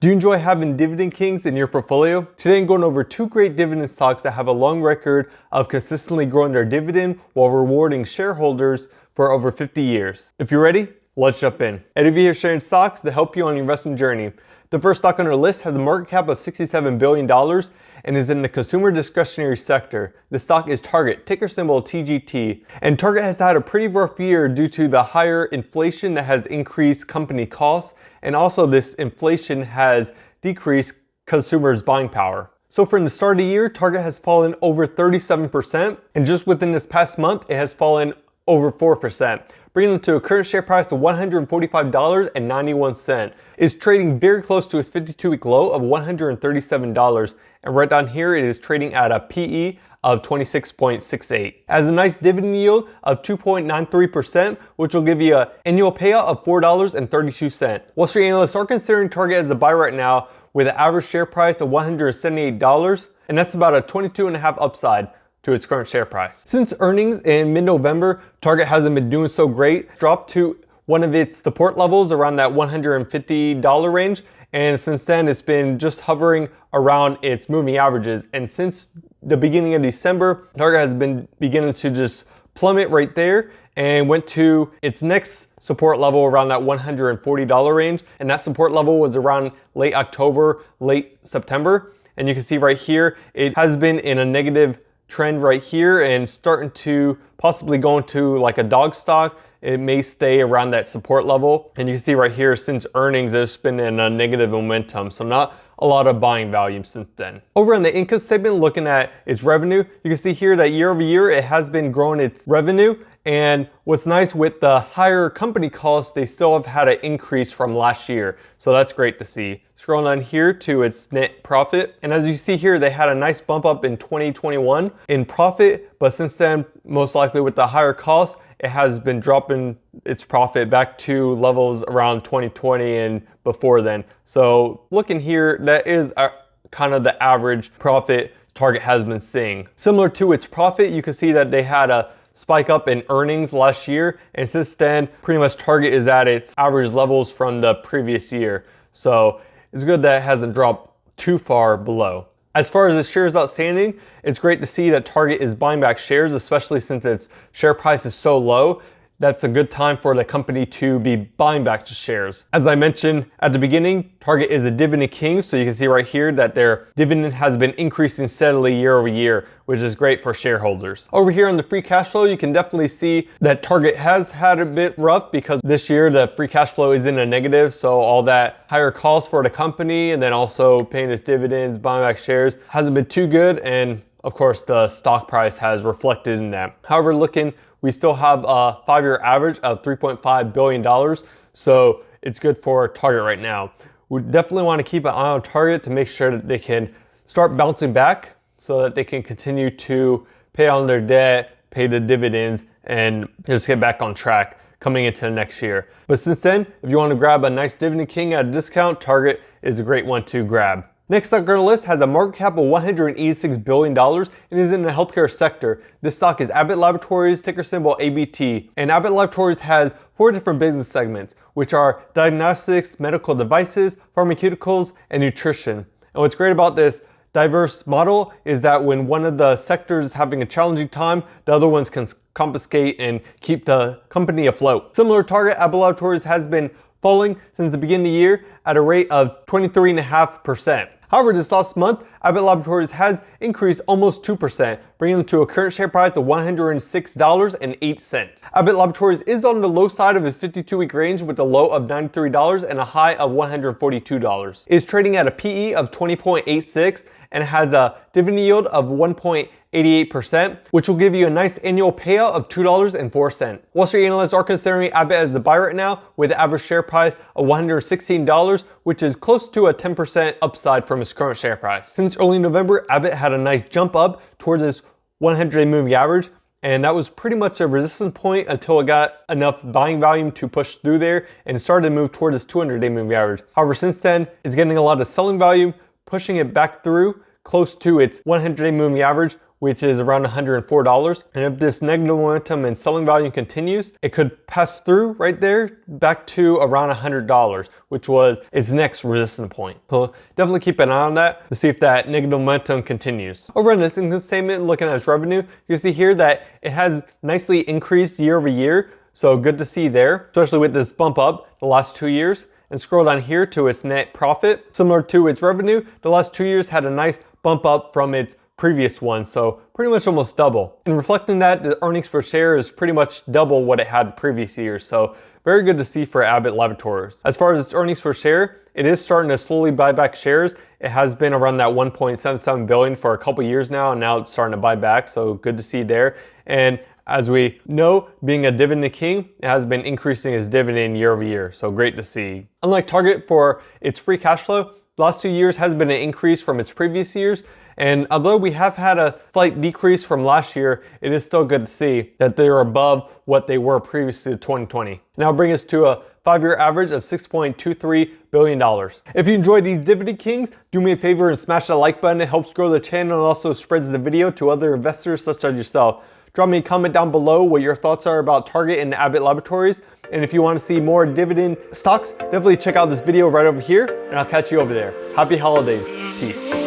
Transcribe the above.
Do you enjoy having dividend kings in your portfolio? Today I'm going over two great dividend stocks that have a long record of consistently growing their dividend while rewarding shareholders for over 50 years. If you're ready, let's jump in. Eddie V here sharing stocks to help you on your investing journey. The first stock on our list has a market cap of $67 billion and is in the consumer discretionary sector. The stock is Target, ticker symbol TGT. And Target has had a pretty rough year due to the higher inflation that has increased company costs, and also this inflation has decreased consumers' buying power. So from the start of the year, Target has fallen over 37%, and just within this past month, it has fallen over 4%. Bringing them to a current share price of $145.91. Is trading very close to its 52-week low of $137. And right down here, it is trading at a PE of 26.68. Has a nice dividend yield of 2.93%, which will give you an annual payout of $4.32. Wall Street analysts are considering Target as a buy right now with an average share price of $178, and that's about a 22.5% upside to its current share price. Since earnings in mid-November, Target hasn't been doing so great. Dropped to one of its support levels around that $150 range, and since then it's been just hovering around its moving averages. And since the beginning of December, Target has been beginning to just plummet right there and went to its next support level around that $140 range, and that support level was around late October, late September. And you can see right here, it has been in a negative trend right here and starting to possibly go into like a dog stock. It may stay around that support level. And you can see right here, since earnings, it's been in a negative momentum. So not a lot of buying value since then. Over on the income statement, looking at its revenue, you can see here that year over year, it has been growing its revenue. And what's nice with the higher company costs, they still have had an increase from last year. So that's great to see. Scrolling on here to its net profit. And as you see here, they had a nice bump up in 2021 in profit. But since then, most likely with the higher costs, it has been dropping its profit back to levels around 2020 and before then. So looking here, that is kind of the average profit Target has been seeing. Similar to its profit, you can see that they had a spike up in earnings last year, and since then pretty much Target is at its average levels from the previous year. So it's good that it hasn't dropped too far below. As far as the shares outstanding, it's great to see that Target is buying back shares, especially since its share price is so low. That's a good time for the company to be buying back the shares. As I mentioned at the beginning, Target is a dividend king, so you can see right here that their dividend has been increasing steadily year over year, which is great for shareholders. Over here on the free cash flow, you can definitely see that Target has had a bit rough because this year the free cash flow is in a negative, so all that higher costs for the company and then also paying its dividends, buying back shares hasn't been too good, and of course the stock price has reflected in that. However, we still have a 5-year average of $3.5 billion, so it's good for Target right now. We definitely want to keep an eye on Target to make sure that they can start bouncing back so that they can continue to pay on their debt, pay the dividends, and just get back on track coming into the next year. But since then, if you want to grab a nice dividend king at a discount, Target is a great one to grab. Next stock on our list has a market cap of $186 billion and is in the healthcare sector. This stock is Abbott Laboratories, ticker symbol ABT. And Abbott Laboratories has 4 different business segments, which are diagnostics, medical devices, pharmaceuticals, and nutrition. And what's great about this diverse model is that when one of the sectors is having a challenging time, the other ones can confiscate and keep the company afloat. Similar to Target, Abbott Laboratories has been falling since the beginning of the year at a rate of 23.5%. However, this last month, Abbott Laboratories has increased almost 2%, bringing them to a current share price of $106.08. Abbott Laboratories is on the low side of its 52-week range with a low of $93 and a high of $142. It is trading at a PE of 20.86 and has a dividend yield of 1.88%, which will give you a nice annual payout of $2.04. Wall Street analysts are considering Abbott as a buy right now with an average share price of $116, which is close to a 10% upside from its current share price. Since early November, Abbott had a nice jump up towards its 100-day moving average, and that was pretty much a resistance point until it got enough buying volume to push through there and started to move towards its 200-day moving average. However, since then, it's getting a lot of selling volume, pushing it back through close to its 100-day moving average, which is around $104. And if this negative momentum and selling volume continues, it could pass through right there back to around $100, which was its next resistance point. So definitely keep an eye on that to see if that negative momentum continues. Over on this income statement, looking at its revenue, you can see here that it has nicely increased year over year. So good to see there, especially with this bump up the last 2 years. And scroll down here to its net profit. Similar to its revenue, the last 2 years had a nice bump up from its previous one, so pretty much almost double. And reflecting that, the earnings per share is pretty much double what it had previous years, so very good to see for Abbott Laboratories. As far as its earnings per share, it is starting to slowly buy back shares. It has been around that 1.77 billion for a couple years now, and now it's starting to buy back, so good to see there. And as we know, being a dividend king, it has been increasing its dividend year over year, so great to see. Unlike Target, for its free cash flow, the last 2 years has been an increase from its previous years. And although we have had a slight decrease from last year, it is still good to see that they're above what they were previously to 2020. Now bring us to a 5-year average of $6.23 billion. If you enjoyed these Dividend Kings, do me a favor and smash that like button. It helps grow the channel and also spreads the video to other investors such as yourself. Drop me a comment down below what your thoughts are about Target and Abbott Laboratories. And if you want to see more dividend stocks, definitely check out this video right over here, and I'll catch you over there. Happy holidays. Peace.